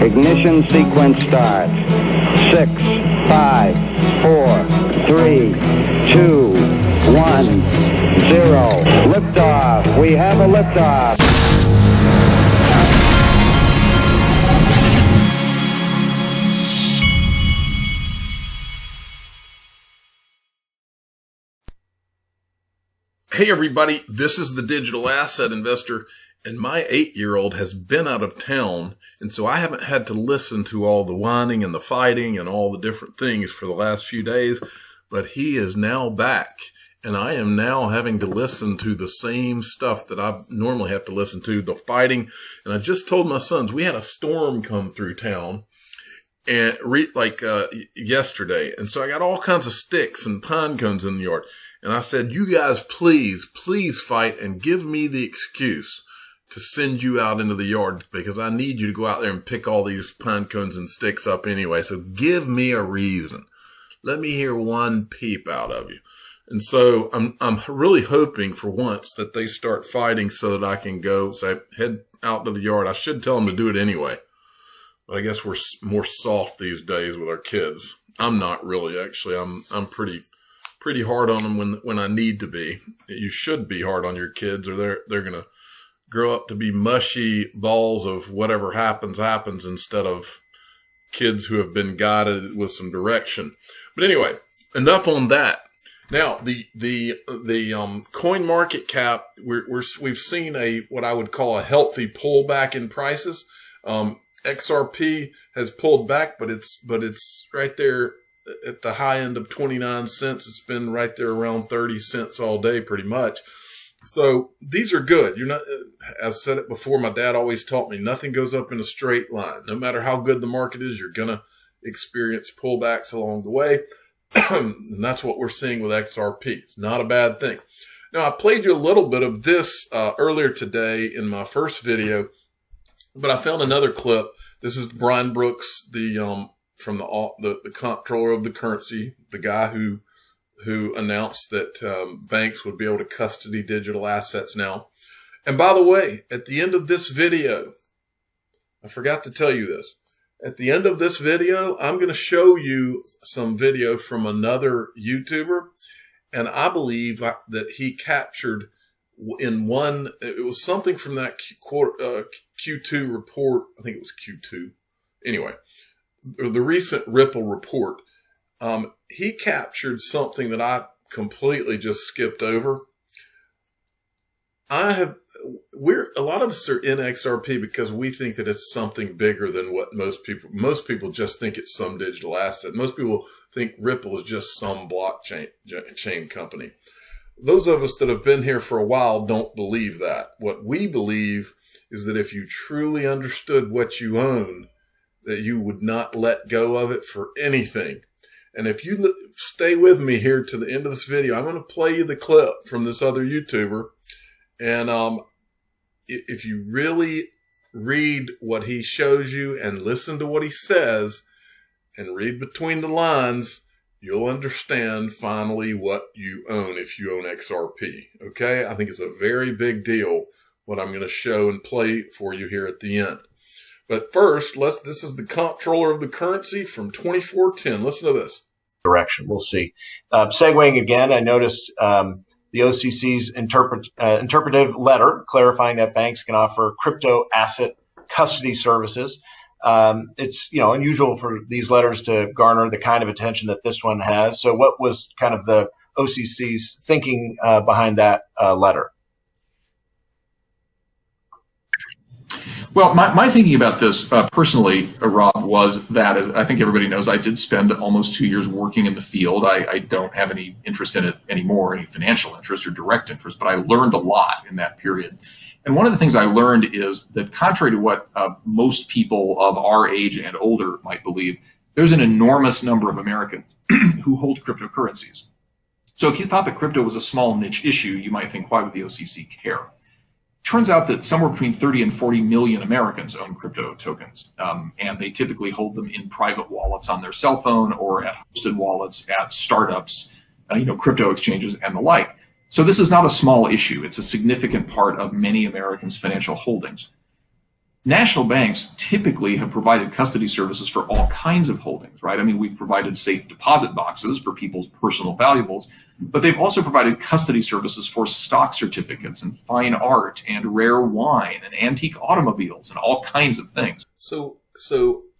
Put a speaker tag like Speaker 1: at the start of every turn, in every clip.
Speaker 1: Ignition sequence starts. 6, 5, 4, 3, 2, 1, 0. Liftoff. We have a liftoff.
Speaker 2: Hey everybody, this is the Digital Asset Investor, and my 8-year-old has been out of town, and so I haven't had to listen to all the whining and the fighting and all the different things for the last few days, but he is now back, and I am now having to listen to the same stuff that I normally have to listen to, the fighting. And I just told my sons, we had a storm come through town and yesterday, and so I got all kinds of sticks and pine cones in the yard. And I said, you guys, please fight and give me the excuse to send you out into the yard because I need you to go out there and pick all these pine cones and sticks up anyway. So give me a reason. Let me hear one peep out of you. And so I'm really hoping for once that they start fighting so that I can go, so I head out to the yard. I should tell them to do it anyway. But I guess we're more soft these days with our kids. I'm not really, actually. I'm pretty hard on them when I need to be. You should be hard on your kids or they're going to grow up to be mushy balls of whatever happens instead of kids who have been guided with some direction. But anyway, enough on that. Now, the coin market cap, we've seen what I would call a healthy pullback in prices. XRP has pulled back, but it's right there at the high end of 29 cents. It's been right there around 30 cents all day pretty much. So these are good. You're not, as I said it before, my dad always taught me nothing goes up in a straight line. No matter how good the market is, you're going to experience pullbacks along the way. And that's what we're seeing with XRP. It's not a bad thing. Now, I played you a little bit of this earlier today in my first video, but I found another clip. This is Brian Brooks, from the comptroller of the currency, the guy who announced that banks would be able to custody digital assets now. And by the way, at the end of this video, I forgot to tell you this. At the end of this video, I'm going to show you some video from another YouTuber, and I believe that he captured in one. It was something from that Q2 report. I think it was Q2. Anyway. Or the recent Ripple report, he captured something that I completely just skipped over. A lot of us are in XRP because we think that it's something bigger than what most people just think it's some digital asset. Most people think Ripple is just some blockchain chain company. Those of us that have been here for a while don't believe that. What we believe is that if you truly understood what you own, that you would not let go of it for anything. And if you stay with me here to the end of this video, I'm going to play you the clip from this other YouTuber. And if you really read what he shows you and listen to what he says and read between the lines, you'll understand finally what you own if you own XRP. Okay? I think it's a very big deal what I'm going to show and play for you here at the end. But first, this is the comptroller of the currency from 2410. Listen to this.
Speaker 3: Direction. We'll see. Segueing again, I noticed the OCC's interpretive letter clarifying that banks can offer crypto asset custody services. It's unusual for these letters to garner the kind of attention that this one has. So what was kind of the OCC's thinking behind that letter?
Speaker 4: Well, my thinking about this personally, Rob, was that, as I think everybody knows, I did spend almost 2 years working in the field. I don't have any interest in it anymore, any financial interest or direct interest, but I learned a lot in that period. And one of the things I learned is that contrary to what most people of our age and older might believe, there's an enormous number of Americans who hold cryptocurrencies. So if you thought that crypto was a small niche issue, you might think, why would the OCC care? Turns out that somewhere between 30 and 40 million Americans own crypto tokens, and they typically hold them in private wallets on their cell phone or at hosted wallets at startups, crypto exchanges and the like. So this is not a small issue. It's a significant part of many Americans' financial holdings. National banks typically have provided custody services for all kinds of holdings, right? I mean, we've provided safe deposit boxes for people's personal valuables, but they've also provided custody services for stock certificates and fine art and rare wine and antique automobiles and all kinds of things.
Speaker 2: So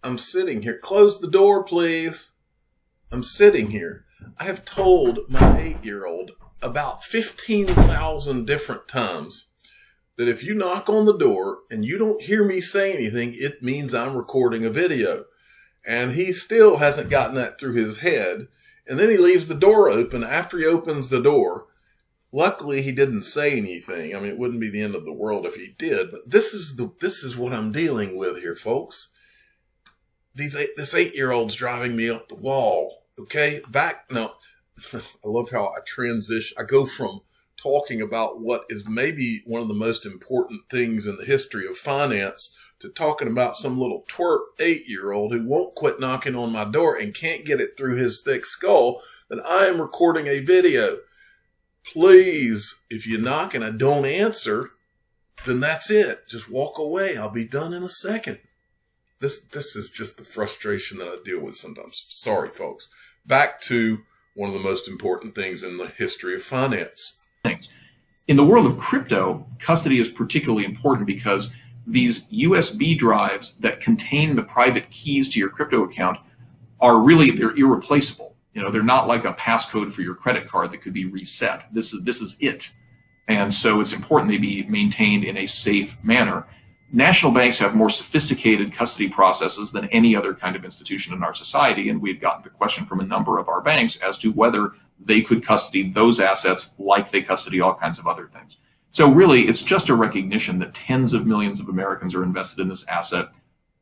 Speaker 2: I'm sitting here. Close the door, please. I'm sitting here. I have told my 8-year-old about 15,000 different times that if you knock on the door and you don't hear me say anything, it means I'm recording a video. And he still hasn't gotten that through his head. And then he leaves the door open. After he opens the door, luckily he didn't say anything. I mean, it wouldn't be the end of the world if he did. But this is what I'm dealing with here, folks. This 8-year-old's driving me up the wall. Okay, I love how I transition. I go from talking about what is maybe one of the most important things in the history of finance to talking about some little twerp 8-year-old who won't quit knocking on my door and can't get it through his thick skull that I am recording a video. Please, if you knock and I don't answer, then that's it. Just walk away. I'll be done in a second. This is just the frustration that I deal with sometimes. Sorry, folks. Back to one of the most important things in the history of finance.
Speaker 4: In the world of crypto, custody is particularly important because these USB drives that contain the private keys to your crypto account they're irreplaceable. They're not like a passcode for your credit card that could be reset. This is it. And so it's important they be maintained in a safe manner. National banks have more sophisticated custody processes than any other kind of institution in our society, and we've gotten the question from a number of our banks as to whether they could custody those assets like they custody all kinds of other things. So really, it's just a recognition that tens of millions of Americans are invested in this asset.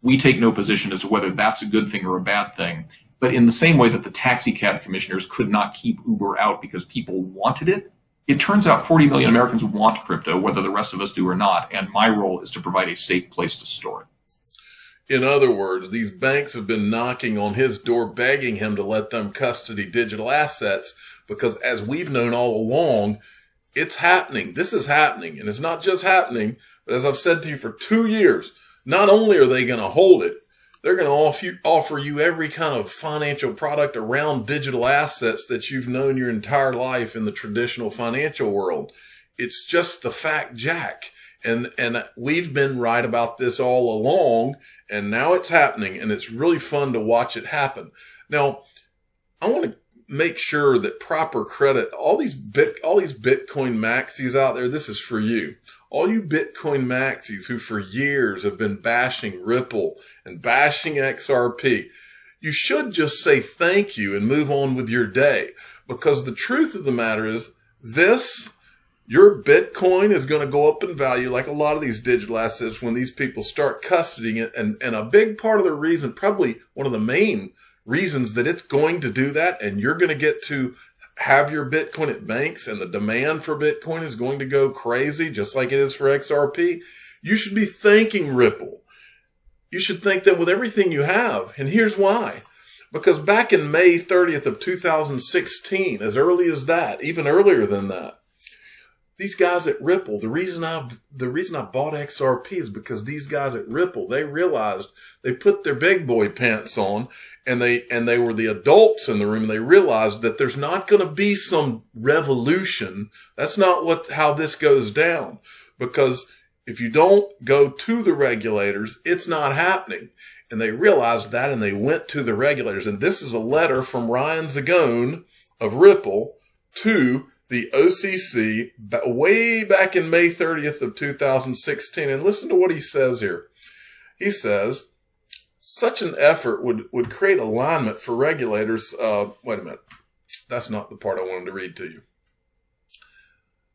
Speaker 4: We take no position as to whether that's a good thing or a bad thing. But in the same way that the taxi cab commissioners could not keep Uber out because people wanted it, it turns out 40 million Americans want crypto, whether the rest of us do or not, and my role is to provide a safe place to store it.
Speaker 2: In other words, these banks have been knocking on his door, begging him to let them custody digital assets because, as we've known all along, it's happening. This is happening, and it's not just happening, but as I've said to you for 2 years, not only are they going to hold it, they're going to offer you every kind of financial product around digital assets that you've known your entire life in the traditional financial world. It's just the fact, Jack. And we've been right about this all along, and now it's happening, and it's really fun to watch it happen. Now, I want to make sure that proper credit, all these Bitcoin maxis out there, this is for you. All you Bitcoin maxis who for years have been bashing Ripple and bashing XRP, you should just say thank you and move on with your day. Because the truth of the matter is your Bitcoin is going to go up in value like a lot of these digital assets when these people start custodying it. And a big part of the reason, probably one of the main reasons that it's going to do that, and you're going to get to have your Bitcoin at banks and the demand for Bitcoin is going to go crazy, just like it is for XRP. You should be thanking Ripple. You should thank them with everything you have. And here's why. Because back in May 30th of 2016, as early as that, even earlier than that, these guys at Ripple, the reason I bought XRP is because these guys at Ripple, they realized they put their big boy pants on and they were the adults in the room. They realized that there's not going to be some revolution. That's not how this goes down, because if you don't go to the regulators, it's not happening. And they realized that, and they went to the regulators. And this is a letter from Ryan Zagone of Ripple to the OCC way back in May 30th of 2016. And listen to what he says here. He says, such an effort would create alignment for regulators. Wait a minute. That's not the part I wanted to read to you.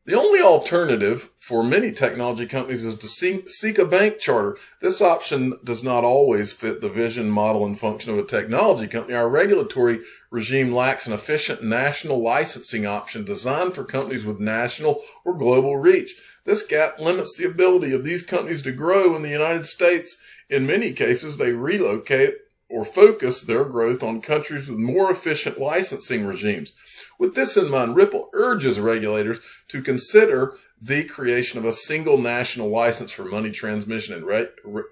Speaker 2: The only alternative for many technology companies is to seek a bank charter. This option does not always fit the vision, model, and function of a technology company. Our regulatory regime lacks an efficient national licensing option designed for companies with national or global reach. This gap limits the ability of these companies to grow in the United States. In many cases, they relocate or focus their growth on countries with more efficient licensing regimes. With this in mind, Ripple urges regulators to consider the creation of a single national license for money transmission and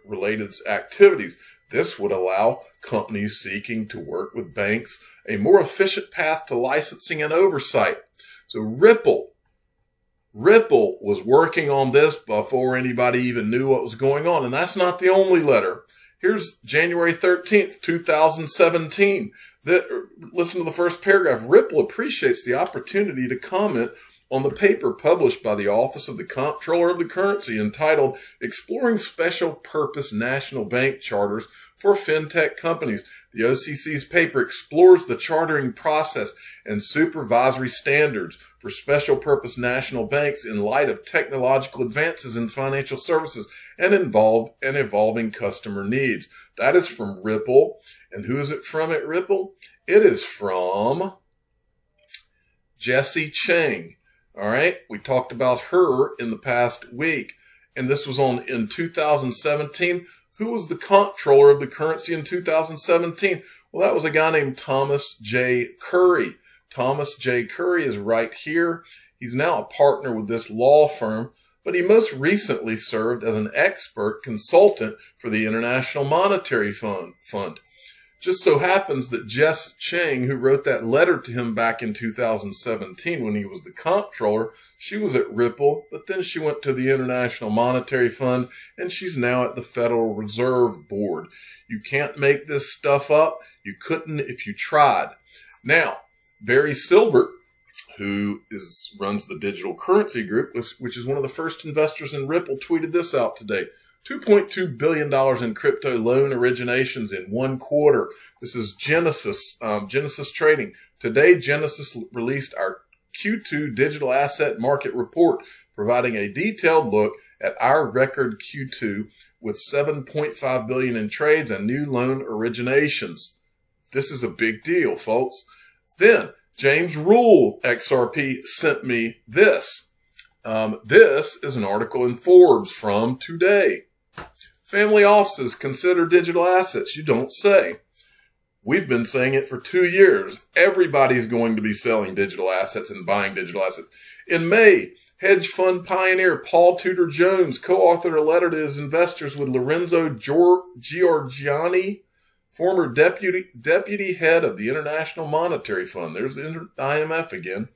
Speaker 2: related activities. This would allow companies seeking to work with banks a more efficient path to licensing and oversight. So Ripple was working on this before anybody even knew what was going on. And that's not the only letter. Here's January 13th, 2017. Listen to the first paragraph. Ripple appreciates the opportunity to comment on the paper published by the Office of the Comptroller of the Currency entitled Exploring Special Purpose National Bank Charters for Fintech Companies. The OCC's paper explores the chartering process and supervisory standards for special purpose national banks in light of technological advances in financial services and evolving customer needs. That is from Ripple. And who is it from at Ripple? It is from Jessie Chang. All right. We talked about her in the past week, and this was in 2017. Who was the comptroller of the currency in 2017? Well, that was a guy named Thomas J. Curry. Thomas J. Curry is right here. He's now a partner with this law firm, but he most recently served as an expert consultant for the International Monetary Fund. Just so happens that Jess Chang, who wrote that letter to him back in 2017 when he was the comptroller, she was at Ripple, but then she went to the International Monetary Fund, and she's now at the Federal Reserve Board. You can't make this stuff up. You couldn't if you tried. Now, Barry Silbert, who runs the Digital Currency Group, which is one of the first investors in Ripple, tweeted this out today. $2.2 billion in crypto loan originations in 1 quarter. This is Genesis Trading. Today, Genesis released our Q2 digital asset market report, providing a detailed look at our record Q2 with $7.5 billion in trades and new loan originations. This is a big deal, folks. Then, James Rule, XRP, sent me this. This is an article in Forbes from today. Family offices consider digital assets. You don't say. We've been saying it for 2 years. Everybody's going to be selling digital assets and buying digital assets. In May, hedge fund pioneer Paul Tudor Jones co-authored a letter to his investors with Lorenzo Giorgiani, former deputy head of the International Monetary Fund. There's the IMF again.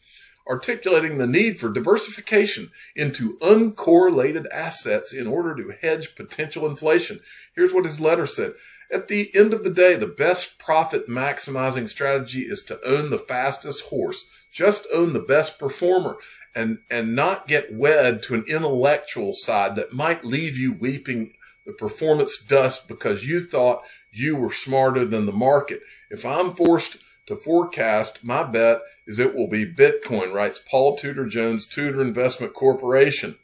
Speaker 2: Articulating the need for diversification into uncorrelated assets in order to hedge potential inflation. Here's what his letter said. At the end of the day, the best profit maximizing strategy is to own the fastest horse. Just own the best performer and not get wed to an intellectual side that might leave you weeping the performance dust because you thought you were smarter than the market. If I'm forced to forecast, my bet is it will be Bitcoin, writes Paul Tudor Jones, Tudor Investment Corporation.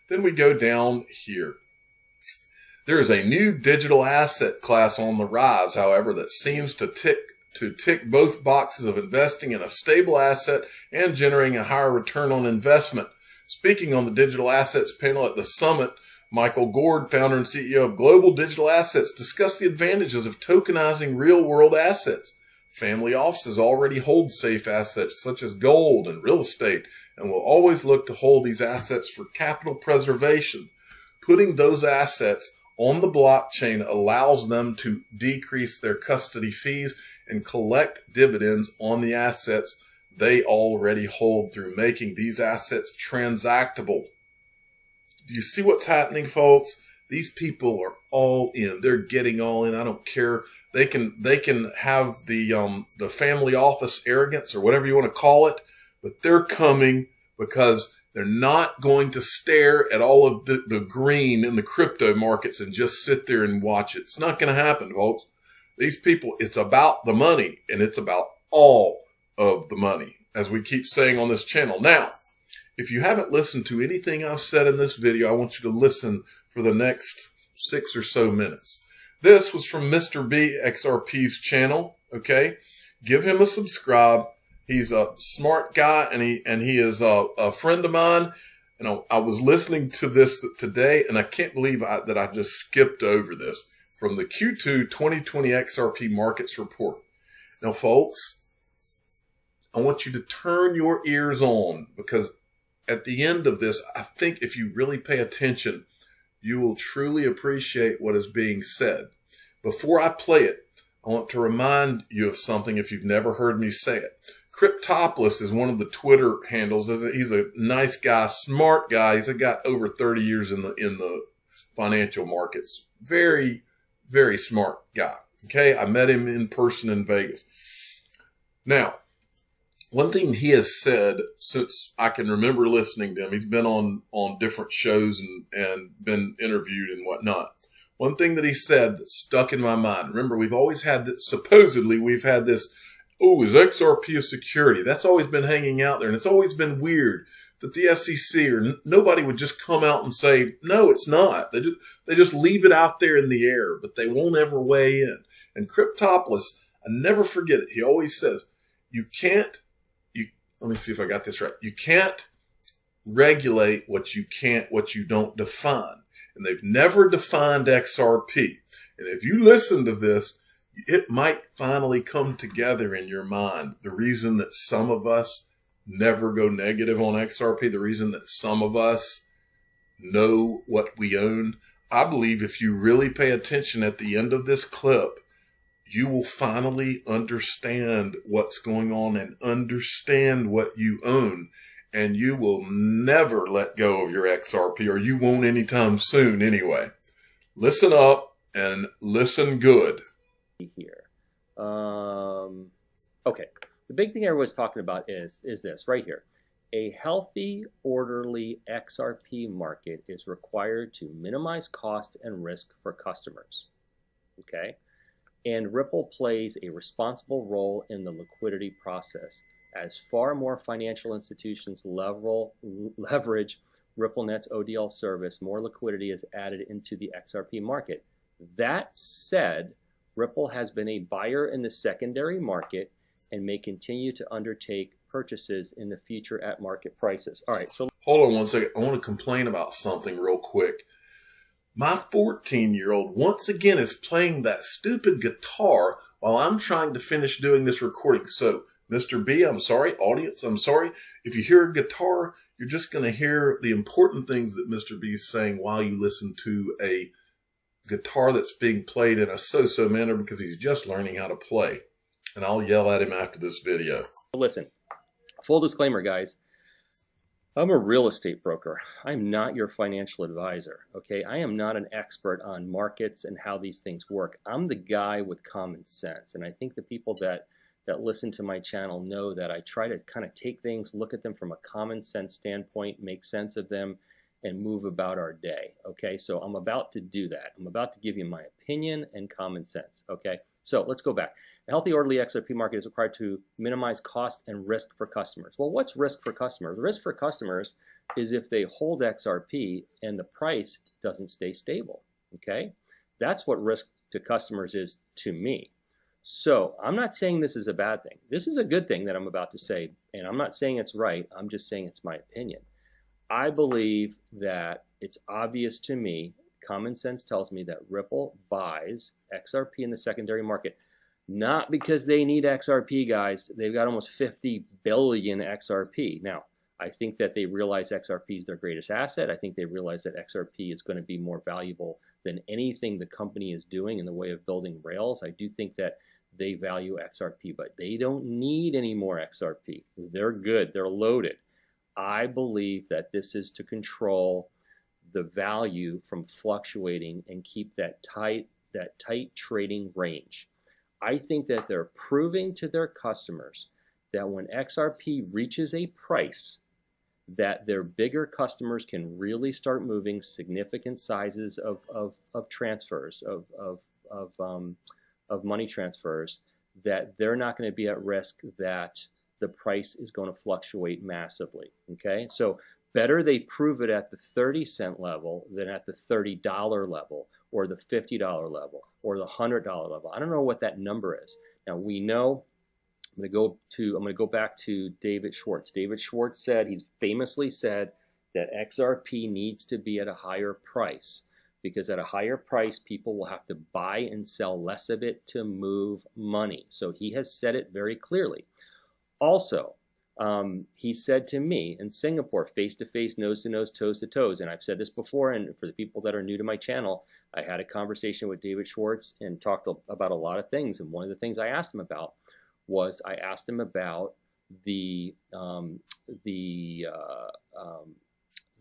Speaker 2: Then we go down here. There is a new digital asset class on the rise, however, that seems to tick both boxes of investing in a stable asset and generating a higher return on investment. Speaking on the digital assets panel at the summit, Michael Gord, founder and CEO of Global Digital Assets, discussed the advantages of tokenizing real-world assets. Family offices already hold safe assets such as gold and real estate and will always look to hold these assets for capital preservation. Putting those assets on the blockchain allows them to decrease their custody fees and collect dividends on the assets they already hold through making these assets transactable. Do you see what's happening, folks? These people are all in. They're getting all in. I don't care. They can have the family office arrogance or whatever you want to call it, but they're coming because they're not going to stare at all of the green in the crypto markets and just sit there and watch it. It's not going to happen, folks. These people, it's about the money, and it's about all of the money, as we keep saying on this channel. Now, if you haven't listened to anything I've said in this video, I want you to listen for the next 6 or so minutes. This was from Mr. B, XRP's channel. Okay. Give him a subscribe. He's a smart guy and he is a friend of mine. And I was listening to this today and I can't believe that I just skipped over this. from the Q2 2020 XRP Markets Report. Now, folks, I want you to turn your ears on, because at the end of this, I think if you really pay attention, you will truly appreciate what is being said. Before I play it, I want to remind you of something if you've never heard me say it. Cryptopolis is one of the Twitter handles. He's a nice guy, smart guy. He's got over 30 years in the financial markets. Very, very smart guy. Okay, I met him in person in Vegas. Now, one thing he has said since I can remember listening to him, he's been on different shows and been interviewed and whatnot. One thing that he said that stuck in my mind. Remember, we've always had that, supposedly we've had this, oh, is XRP a security? That's always been hanging out there. And it's always been weird that the SEC or nobody would just come out and say, no, it's not. They just leave it out there in the air, but they won't ever weigh in. And Cryptopolis, I never forget it. He always says, let me see if I got this right. You can't regulate what you don't define. And they've never defined XRP. And if you listen to this, it might finally come together in your mind. The reason that some of us never go negative on XRP, the reason that some of us know what we own, I believe if you really pay attention at the end of this clip, you will finally understand what's going on and understand what you own. And you will never let go of your XRP, or you won't anytime soon anyway. Listen up and listen good.
Speaker 5: Here. Okay. The big thing everyone's talking about is this right here. A healthy, orderly XRP market is required to minimize cost and risk for customers. Okay? And Ripple plays a responsible role in the liquidity process. As far more financial institutions leverage RippleNet's ODL service, more liquidity is added into the XRP market. That said, Ripple has been a buyer in the secondary market and may continue to undertake purchases in the future at market prices. All right, so
Speaker 2: hold on one second. I want to complain about something real quick. My 14-year-old once again is playing that stupid guitar while I'm trying to finish doing this recording. So, Mr. B, I'm sorry. Audience, I'm sorry. If you hear a guitar, you're just going to hear the important things that Mr. B is saying while you listen to a guitar that's being played in a so-so manner, because he's just learning how to play. And I'll yell at him after this video.
Speaker 5: Listen, full disclaimer, guys. I'm a real estate broker. I'm not your financial advisor, okay? I am not an expert on markets and how these things work. I'm the guy with common sense. And I think the people that listen to my channel know that I try to kind of take things, look at them from a common sense standpoint, make sense of them, and move about our day, okay? So I'm about to do that. I'm about to give you my opinion and common sense, okay? So let's go back. A healthy, orderly XRP market is required to minimize cost and risk for customers. Well, what's risk for customers? Risk for customers is if they hold XRP and the price doesn't stay stable, okay? That's what risk to customers is to me. So I'm not saying this is a bad thing. This is a good thing that I'm about to say, and I'm not saying it's right. I'm just saying it's my opinion. I believe that it's obvious to me, common sense tells me that Ripple buys XRP in the secondary market, not because they need XRP, guys. They've got almost 50 billion XRP. Now, I think that they realize XRP is their greatest asset. I think they realize that XRP is going to be more valuable than anything the company is doing in the way of building rails. I do think that they value XRP, but they don't need any more XRP. They're good. They're loaded. I believe that this is to control the value from fluctuating and keep that tight trading range. I think that they're proving to their customers that when XRP reaches a price, that their bigger customers can really start moving significant sizes of transfers, of money transfers, that they're not going to be at risk that the price is going to fluctuate massively, okay? So better they prove it at the 30-cent level than at the $30 level or the $50 level or the $100 level. I don't know what that number is. Now we know, I'm going to go back to David Schwartz. David Schwartz said, he's famously said that XRP needs to be at a higher price because at a higher price, people will have to buy and sell less of it to move money. So he has said it very clearly. Also, he said to me in Singapore, face-to-face, nose-to-nose, toes-to-toes, and I've said this before, and for the people that are new to my channel, I had a conversation with David Schwartz and talked about a lot of things, and one of the things I asked him about was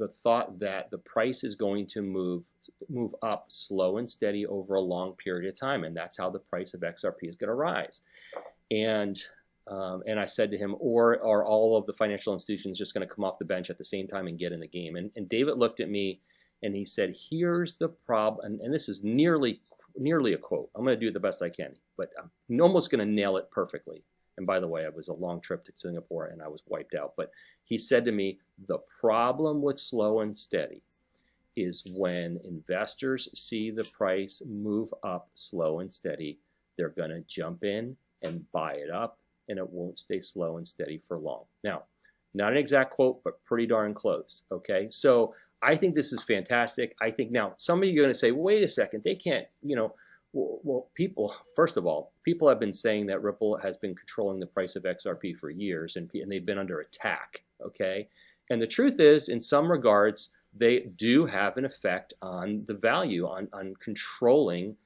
Speaker 5: the thought that the price is going to move up slow and steady over a long period of time, and that's how the price of XRP is going to rise. And I said to him, or are all of the financial institutions just going to come off the bench at the same time and get in the game? And David looked at me and he said, here's the problem, and this is nearly a quote. I'm going to do it the best I can, but I'm almost going to nail it perfectly. And by the way, it was a long trip to Singapore and I was wiped out. But he said to me, the problem with slow and steady is when investors see the price move up slow and steady, they're going to jump in and buy it up, and it won't stay slow and steady for long. Now, not an exact quote, but pretty darn close, okay? So I think this is fantastic. I think now some of you are going to say, well, wait a second, they can't, well, first of all, people have been saying that Ripple has been controlling the price of XRP for years, and they've been under attack, okay? And the truth is, in some regards, they do have an effect on the value, on controlling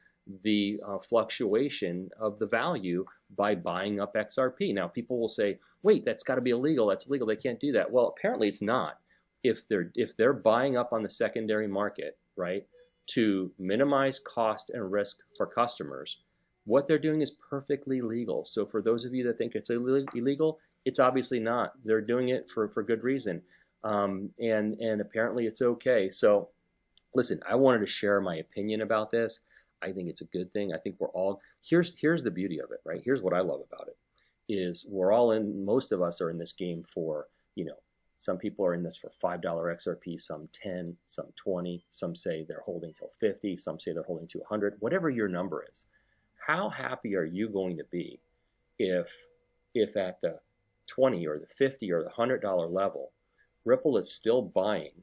Speaker 5: the fluctuation of the value by buying up XRP. Now, people will say, wait, that's got to be illegal. That's illegal. They can't do that. Well, apparently it's not. If they're buying up on the secondary market, right, to minimize cost and risk for customers, what they're doing is perfectly legal. So for those of you that think it's illegal, it's obviously not. They're doing it for good reason. And apparently it's okay. So listen, I wanted to share my opinion about this. I think it's a good thing. I think we're all, here's the beauty of it, right? Here's what I love about it, is most of us are in this game for, some people are in this for $5 XRP, some 10, some 20, some say they're holding till 50, some say they're holding to 100, whatever your number is. How happy are you going to be if at the 20 or the 50 or the $100 level, Ripple is still buying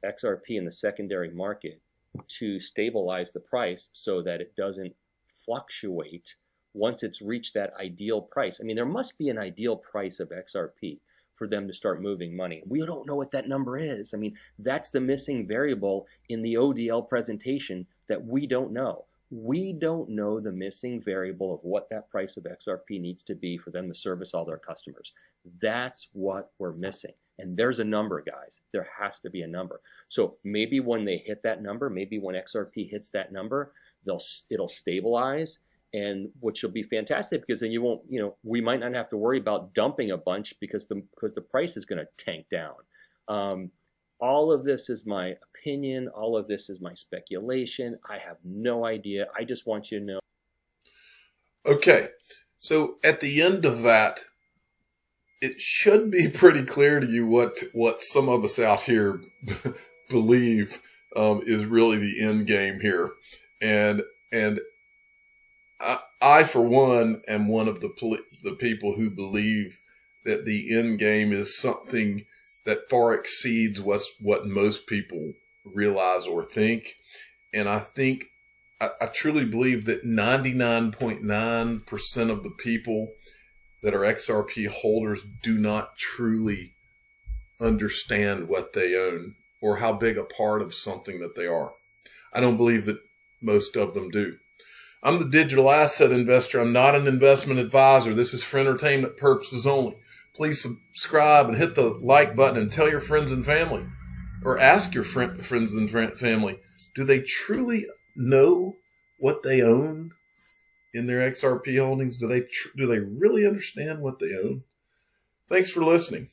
Speaker 5: XRP in the secondary market to stabilize the price so that it doesn't fluctuate once it's reached that ideal price? I mean, there must be an ideal price of XRP for them to start moving money. We don't know what that number is. I mean, that's the missing variable in the ODL presentation that we don't know. We don't know the missing variable of what that price of XRP needs to be for them to service all their customers. That's what we're missing. And there's a number, guys. There has to be a number. So maybe when they hit that number, maybe when XRP hits that number, it'll stabilize, and which will be fantastic, because then you won't, we might not have to worry about dumping a bunch because the price is going to tank down. All of this is my opinion. All of this is my speculation. I have no idea. I just want you to know.
Speaker 2: Okay. So at the end of that, it should be pretty clear to you what some of us out here believe is really the end game here. And I, for one, am one of the people who believe that the end game is something that far exceeds what most people realize or think. And I think, I truly believe that 99.9% of the people that are XRP holders do not truly understand what they own or how big a part of something that they are. I don't believe that most of them do. I'm the digital asset investor. I'm not an investment advisor. This is for entertainment purposes only. Please subscribe and hit the like button and tell your friends and family, or ask your friends and family, do they truly know what they own in their XRP holdings? Do they really understand what they own? Thanks for listening.